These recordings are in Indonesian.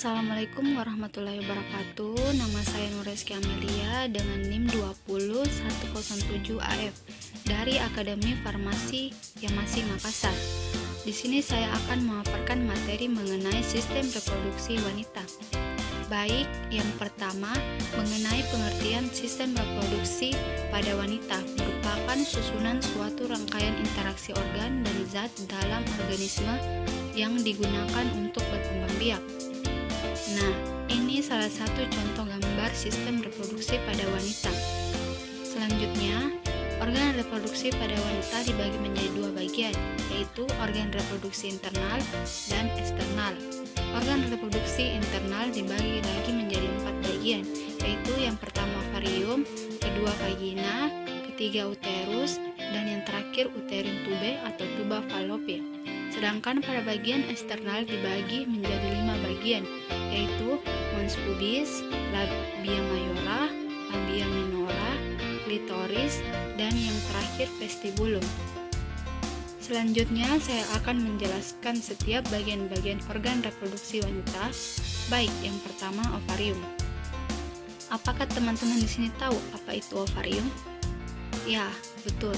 Assalamualaikum warahmatullahi wabarakatuh. Nama saya Nureski Amelia dengan NIM 20107AF dari Akademi Farmasi Yamasi Makassar. Di sini saya akan memaparkan materi mengenai sistem reproduksi wanita. Baik, yang pertama mengenai pengertian sistem reproduksi pada wanita merupakan susunan suatu rangkaian interaksi organ dan zat dalam organisme yang digunakan untuk berkembang biak. Nah, ini salah satu contoh gambar sistem reproduksi pada wanita. Selanjutnya, organ reproduksi pada wanita dibagi menjadi dua bagian, yaitu organ reproduksi internal dan eksternal. Organ reproduksi internal dibagi lagi menjadi 4 bagian, yaitu yang pertama ovarium, kedua vagina, ketiga uterus, dan yang terakhir uterin tube atau tuba fallopian. Sedangkan pada bagian eksternal dibagi menjadi 5 bagian, yaitu mons pubis, labia mayora, labia minora, klitoris, dan yang terakhir vestibulum. Selanjutnya saya akan menjelaskan setiap bagian-bagian organ reproduksi wanita. Baik, yang pertama ovarium. Apakah teman-teman di sini tahu apa itu ovarium? Ya, betul.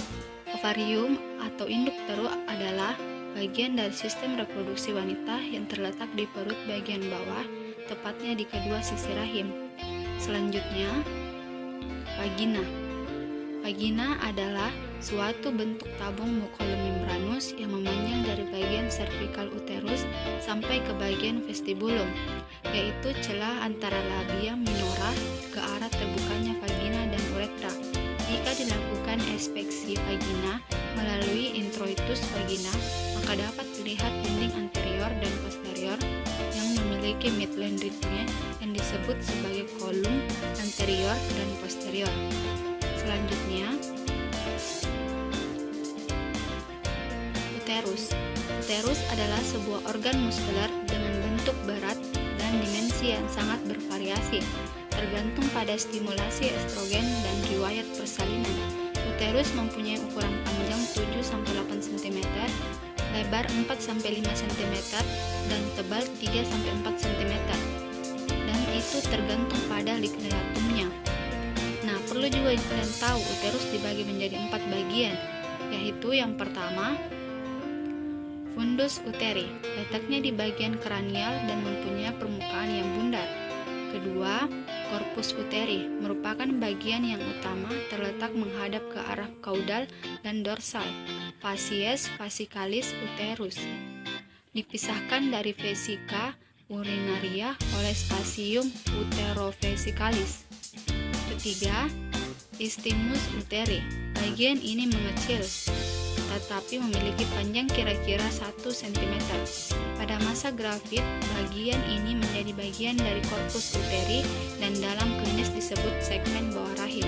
Ovarium atau induk teruk adalah bagian dari sistem reproduksi wanita yang terletak di perut bagian bawah, tepatnya di kedua sisi rahim. Selanjutnya, vagina. Vagina adalah suatu bentuk tabung mukolomembranus yang memanjang dari bagian cervical uterus sampai ke bagian vestibulum, yaitu celah antara labia minora ke arah terbukanya vagina dan uretra. Jika dilakukan inspeksi vagina melalui introitus vagina, maka dapat dilihat dinding anterior dan posterior yang memiliki midline ritme yang disebut sebagai kolum anterior dan posterior. Selanjutnya, uterus. Uterus adalah sebuah organ muskular dengan bentuk berat dan dimensi yang sangat bervariasi, tergantung pada stimulasi estrogen dan riwayat persalinan. Uterus mempunyai ukuran panjang 7-8 cm, lebar 4-5 cm, dan tebal 3-4 cm. Dan itu tergantung pada ligulatumnya. Nah, perlu juga kalian tahu uterus dibagi menjadi 4 bagian, yaitu yang pertama, fundus uteri, letaknya di bagian kranial dan mempunyai permukaan yang bundar. Kedua, corpus uteri, merupakan bagian yang utama terletak menghadap ke arah caudal dan dorsal, facies fascicalis uterus. Dipisahkan dari vesika urinaria oleh spasium uterovesicalis. Ketiga, istimus uteri, bagian ini mengecil, tetapi memiliki panjang kira-kira 1 cm. Pada masa gravid, bagian ini menjadi bagian dari korpus uteri dan dalam klinis disebut segmen bawah rahim.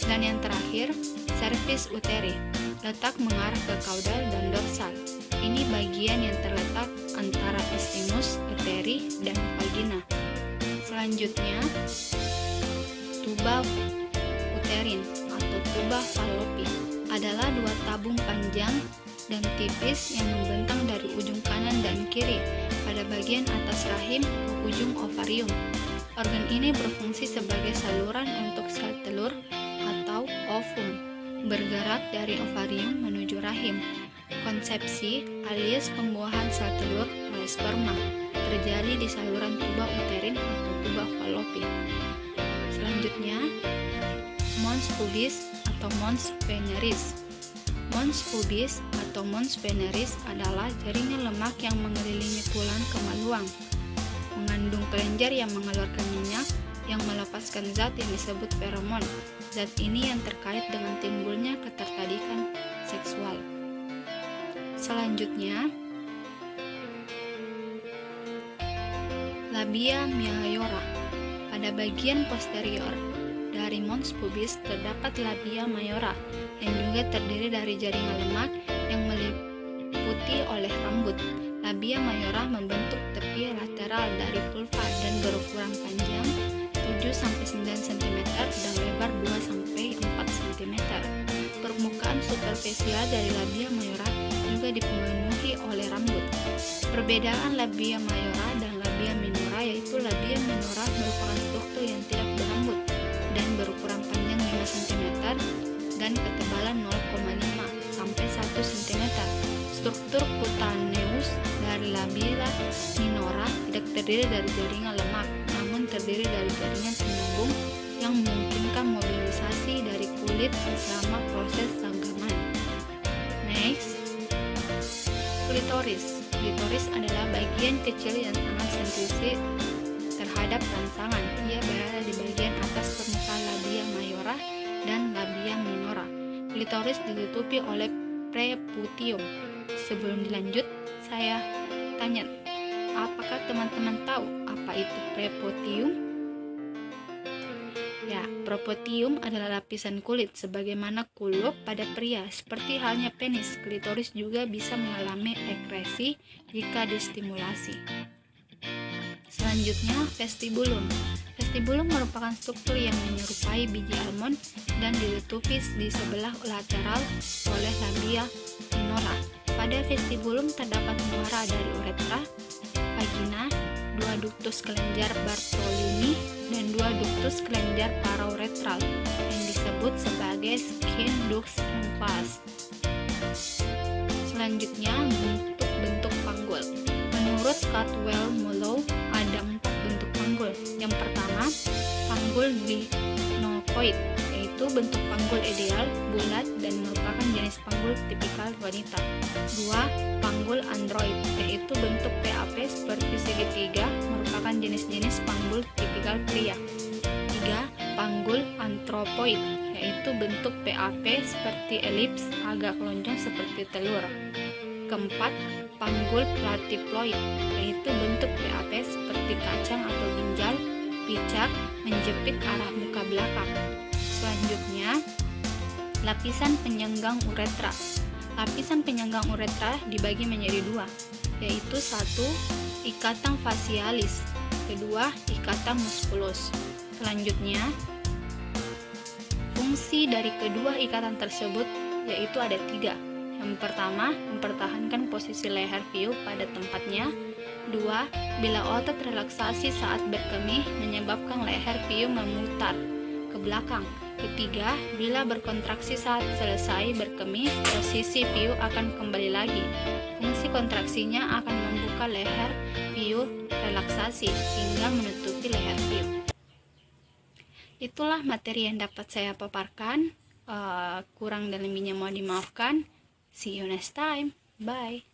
Dan yang terakhir, cervix uteri, letak mengarah ke caudal dan dorsal. Ini bagian yang terletak antara istimus uteri dan vagina. Selanjutnya, tuba uterin atau tuba fallopi adalah dua tabung panjang dan tipis yang membentang dari ujung kanan dan kiri pada bagian atas rahim ke ujung ovarium. Organ ini berfungsi sebagai saluran untuk sel telur atau ovum, bergerak dari ovarium menuju rahim. Konsepsi alias pembuahan sel telur oleh sperma terjadi di saluran tuba uterin atau tuba fallopi. Selanjutnya, mons pubis atau mons veneris. Mons pubis atau mons veneris adalah jaringan lemak yang mengelilingi tulang kemaluan, mengandung kelenjar yang mengeluarkan minyak yang melepaskan zat yang disebut feromon. Zat ini yang terkait dengan timbulnya ketertarikan seksual. Selanjutnya, labia mayora. Pada bagian posterior dari mons pubis terdapat labia mayora yang juga terdiri dari jaringan lemak yang meliputi oleh rambut. Labia mayora membentuk tepi lateral dari vulva dan berukuran panjang 7-9 cm dan lebar 2-4 cm. Permukaan superficial dari labia mayora juga dipenuhi oleh rambut. Perbedaan labia mayora dan labia minora yaitu labia minora merupakan struktur yang tidak berambut dan berukuran panjang 5 cm dan ketebalan 0,5 sampai 1 cm. Struktur cutaneus dari labia minora tidak terdiri dari jaringan lemak, namun terdiri dari jaringan penyambung yang memungkinkan mobilisasi dari kulit selama proses ranggaman. Next, klitoris. Klitoris adalah bagian kecil yang sangat sensitif terhadap rangsangan. Ia berada di bagian atas permukaan labia mayora dan labia minora. Klitoris ditutupi oleh preputium. Sebelum dilanjut, saya tanya, apakah teman-teman tahu apa itu preputium? Ya, preputium adalah lapisan kulit sebagaimana kulop pada pria. Seperti halnya penis, klitoris juga bisa mengalami ekresi jika distimulasi. Selanjutnya, vestibulum. Vestibulum merupakan struktur yang menyerupai biji almond dan ditutupi di sebelah lateral oleh labia minora. Pada vestibulum terdapat muara dari uretra, vagina, 2 duktus kelenjar Bartolini, dan 2 duktus kelenjar parauretral yang disebut sebagai skin ducts and vas. Selanjutnya, bentuk panggul. Menurut Caldwell-Mullow, ada 4 bentuk panggul. Yang pertama, panggul glenocoid, yaitu bentuk panggul ideal, bulat, dan merupakan jenis panggul tipikal wanita. 2. Panggul android, yaitu bentuk PAP seperti segitiga, merupakan jenis-jenis panggul tipikal pria. 3. Panggul anthropoid, yaitu bentuk PAP seperti elips, agak lonjong seperti telur. Keempat, panggul platyploid, yaitu bentuk PAP seperti kacang atau ginjal, picak, menjepit arah muka belakang. Selanjutnya, lapisan penyanggang uretra. Lapisan penyanggang uretra dibagi menjadi 2, yaitu 1. Ikatan facialis, kedua ikatan musculus. Selanjutnya, fungsi dari kedua ikatan tersebut yaitu ada 3. Yang pertama, mempertahankan posisi leher piu pada tempatnya. 2. Bila otot relaksasi saat berkemih menyebabkan leher piu memutar ke belakang. Ketiga, bila berkontraksi saat selesai berkemih, posisi piu akan kembali lagi. Fungsi kontraksinya akan membuka leher piu relaksasi hingga menutupi leher piu. Itulah materi yang dapat saya paparkan. Kurang dan lebihnya mohon dimaafkan. See you next time. Bye.